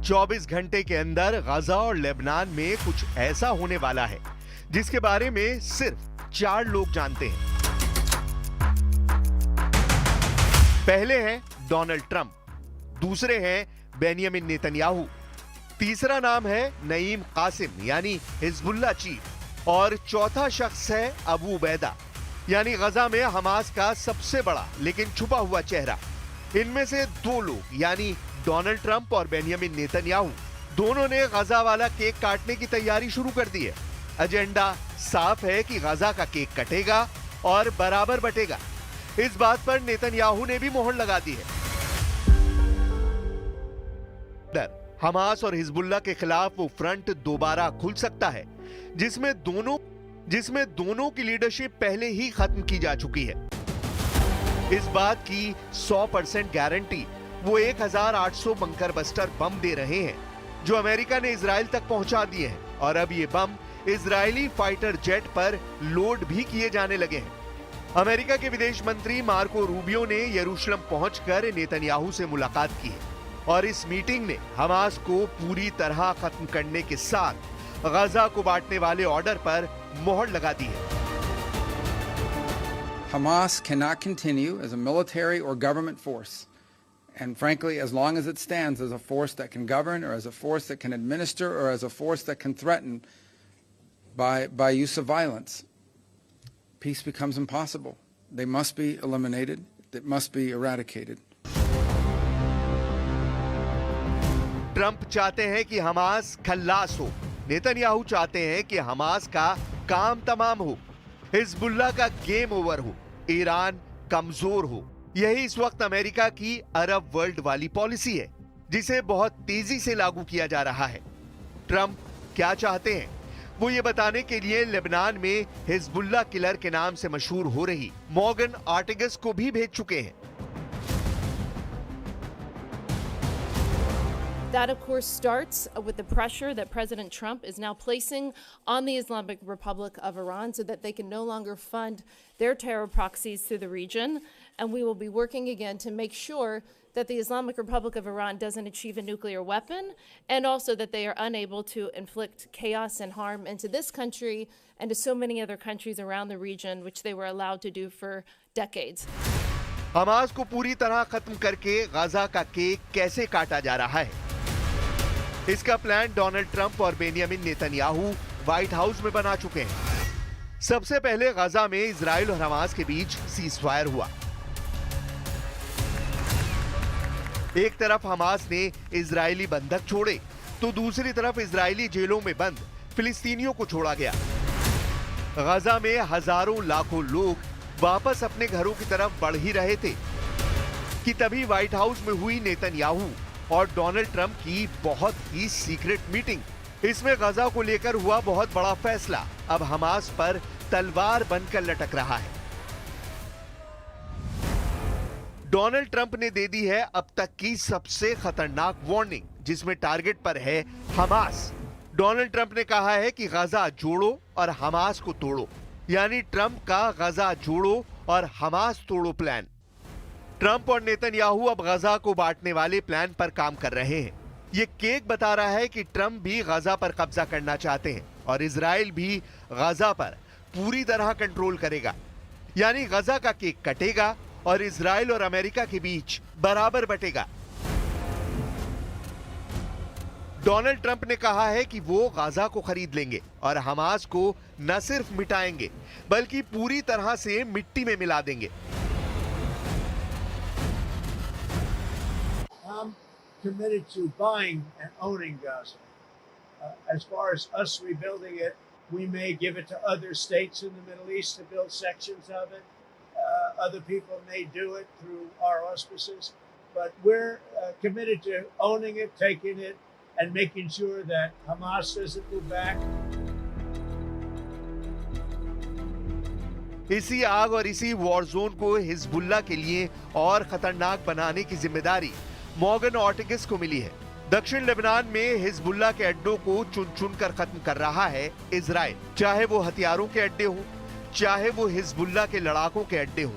24 घंटे के अंदर गजा और लेबनान में कुछ ऐसा होने वाला है जिसके बारे में सिर्फ 4 लोग जानते हैं। पहले हैं डोनाल्ड ट्रंप, दूसरे हैं बेनियामिन नेतन्याहू, तीसरा नाम है नईम कासिम यानी हिजबुल्लाह चीफ, और चौथा शख्स है अबू उबैदा यानी गजा में हमास का सबसे बड़ा लेकिन छुपा हुआ चेहरा। इनमें से 2 लोग यानी डोनाल्ड ट्रंप और बेनियामिन नेतन्याहू दोनों ने गजा वाला केक काटने की तैयारी शुरू कर दी है। एजेंडा साफ है कि गजा का केक कटेगा और बराबर बटेगा। इस बात पर नेतन्याहू ने भी मोहर लगा दी है। हमास और हिजबुल्लाह के खिलाफ वो फ्रंट दोबारा खुल सकता है जिसमें दोनों की लीडरशिप पहले ही खत्म की जा चुकी है। इस बात की 100% गारंटी वो 1800 बंकर बस्टर बम दे रहे हैं जो अमेरिका ने इजराइल तक पहुंचा दिए हैं, और अब ये बम इजरायली फाइटर जेट पर लोड भी किए जाने लगे हैं। अमेरिका के विदेश मंत्री मार्को रूबियो ने यरूशलेम पहुंचकर नेतन्याहू से मुलाकात की है और इस मीटिंग ने हमास को पूरी तरह खत्म करने के साथ गजा को बांटने वाले ऑर्डर पर मोहर लगा दी है। Hamas cannot continue as a military or government force. And frankly, as long as it stands as a force that can govern or as a force that can administer or as a force that can threaten by use of violence, peace becomes impossible. They must be eliminated. They must be eradicated. Trump चाहते हैं कि Hamas खल्लास हो, Netanyahu चाहते हैं कि Hamas का काम तमाम हो, हिजबुल्लाह का गेम ओवर हो, ईरान कमजोर हो। यही इस वक्त अमेरिका की अरब वर्ल्ड वाली पॉलिसी है जिसे बहुत तेजी से लागू किया जा रहा है। ट्रंप क्या चाहते हैं वो ये बताने के लिए लेबनान में हिजबुल्लाह किलर के नाम से मशहूर हो रही मॉर्गन आर्टिगस को भी भेज चुके हैं। That, of course, starts with the pressure that President Trump is now placing on the Islamic Republic of Iran so that they can no longer fund their terror proxies through the region. And we will be working again to make sure that the Islamic Republic of Iran doesn't achieve a nuclear weapon, and also that they are unable to inflict chaos and harm into this country and to so many other countries around the region, which they were allowed to do for decades. Hamas को पूरी तरह खत्म करके गजा का cake कैसे काटा जा रहा है, इसका प्लान डोनाल्ड ट्रंप और बेनियामिन नेतन्याहू व्हाइट हाउस में बना चुके हैं। सबसे पहले गजा में इजराइल और हमास के बीच सीजफायर हुआ। एक तरफ हमास ने इजरायली बंधक छोड़े तो दूसरी तरफ इजरायली जेलों में बंद फिलिस्तीनियों को छोड़ा गया। गजा में हजारों लाखों लोग वापस अपने घरों की तरफ बढ़ ही रहे थे कि तभी व्हाइट हाउस में हुई नेतन्याहू और डोनाल्ड ट्रंप की बहुत ही सीक्रेट मीटिंग। इसमें गजा को लेकर हुआ बहुत बड़ा फैसला अब हमास पर तलवार बनकर लटक रहा है। डोनाल्ड ट्रंप ने दे दी है अब तक की सबसे खतरनाक वार्निंग जिसमें टारगेट पर है हमास। डोनाल्ड ट्रंप ने कहा है कि गजा जोड़ो और हमास को तोड़ो, यानी ट्रंप का गजा जोड़ो और हमास तोड़ो प्लान। ट्रंप और नेतन्याहू अब गजा को बांटने वाले प्लान पर काम कर रहे हैं। ये केक बता रहा है कि ट्रंप भी गजा पर कब्जा करना चाहते हैं और इजराइल भी गजा पर पूरी तरह कंट्रोल करेगा, यानी गजा का केक कटेगा और इजराइल और अमेरिका के बीच बराबर बटेगा। डोनाल्ड ट्रंप ने कहा है कि वो गजा को खरीद लेंगे और हमास को न सिर्फ मिटाएंगे बल्कि पूरी तरह से मिट्टी में मिला देंगे। I'm committed to buying and owning Gaza. As far as us rebuilding it, we may give it to other states in the Middle East to build sections of it. Other people may do it through our auspices. But we're committed to owning it, taking it, and making sure that Hamas doesn't move back. इसी आग और इसी war zone को Hezbollah के लिए और खतरनाक बनाने की जिम्मेदारी मॉर्गन ऑर्टिगस को मिली है। दक्षिण लेबनान में हिजबुल्लाह के अड्डों को चुन चुन कर खत्म कर रहा है इजराइल, चाहे वो हथियारों के अड्डे हो, चाहे वो हिजबुल्लाह के लड़ाकों के अड्डे हो।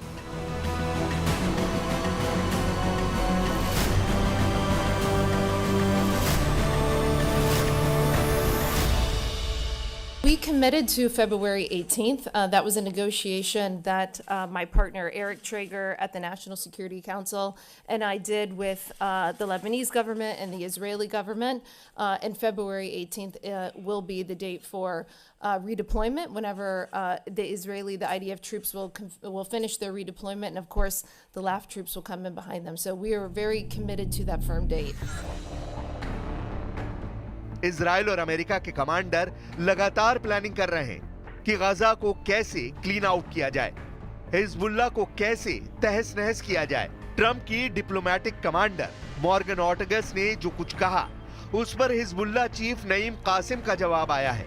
committed to February 18th. That was a negotiation that my partner Eric Traeger at the National Security Council and I did with the Lebanese government and the Israeli government. And February 18th will be the date for redeployment whenever the IDF troops will finish their redeployment, and of course the LAF troops will come in behind them. So we are very committed to that firm date. Israel और America के commander लगातार planning कर रहे हैं कि Gaza को कैसे clean out किया जाए, हिजबुल्लाह को कैसे तहस नहस किया जाए। ट्रंप की डिप्लोमेटिक कमांडर मॉर्गन ऑर्टगस ने जो कुछ कहा, उस पर हिजबुल्लाह चीफ नईम कासिम का जवाब आया है।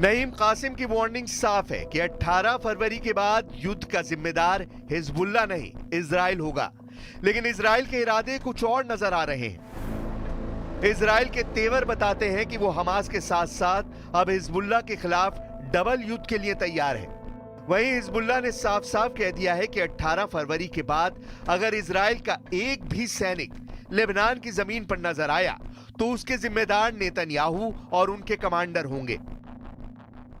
नईम कासिम की वार्निंग साफ है कि 18 फरवरी के बाद युद्ध का जिम्मेदार हिजबुल्लाह नहीं, इजराइल होगा। लेकिन इजराइल के इरादे कुछ और नजर आ रहे हैं। इजराइल के तेवर बताते हैं कि वो हमास के साथ साथ अब हिजबुल्लाह के खिलाफ डबल युद्ध के लिए तैयार है। वहीं हिजबुल्लाह ने साफ साफ कह दिया है कि 18 फरवरी के बाद अगर इजराइल का एक भी सैनिक लेबनान की जमीन पर नजर आया तो उसके जिम्मेदार नेतन्याहू और उनके कमांडर होंगे।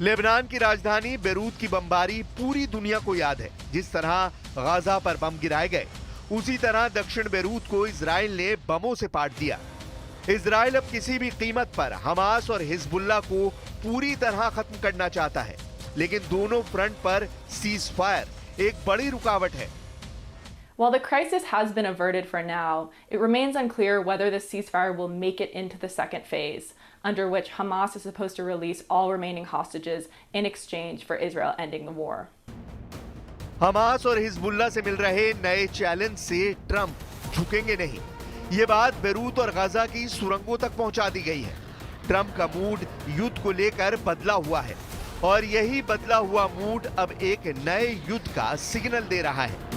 लेबनान की राजधानी बेरूत की बमबारी पूरी दुनिया को याद है। जिस तरह गाजा पर बम गिराए गए, उसी तरह दक्षिण बेरूत को इजराइल ने बमों से पाट दिया। इजराइल अब किसी भी कीमत पर हमास और हिजबुल्लाह को पूरी तरह खत्म करना चाहता है, लेकिन दोनों फ्रंट पर सीज फायर एक बड़ी रुकावट है। While the crisis has been averted for now, it remains unclear whether the ceasefire will make it into the second phase, under which Hamas is supposed to release all remaining hostages in exchange for Israel ending the war. Hamas और Hezbollah से मिल रहे नए challenge से Trump झुकेंगे नहीं। ये बात Beirut और गाजा की सुरंगों तक पहुंचा दी गई है। ट्रंप का मूड युद्ध को लेकर बदला हुआ है और यही बदला हुआ मूड अब एक नए युद्ध का सिग्नल दे रहा है।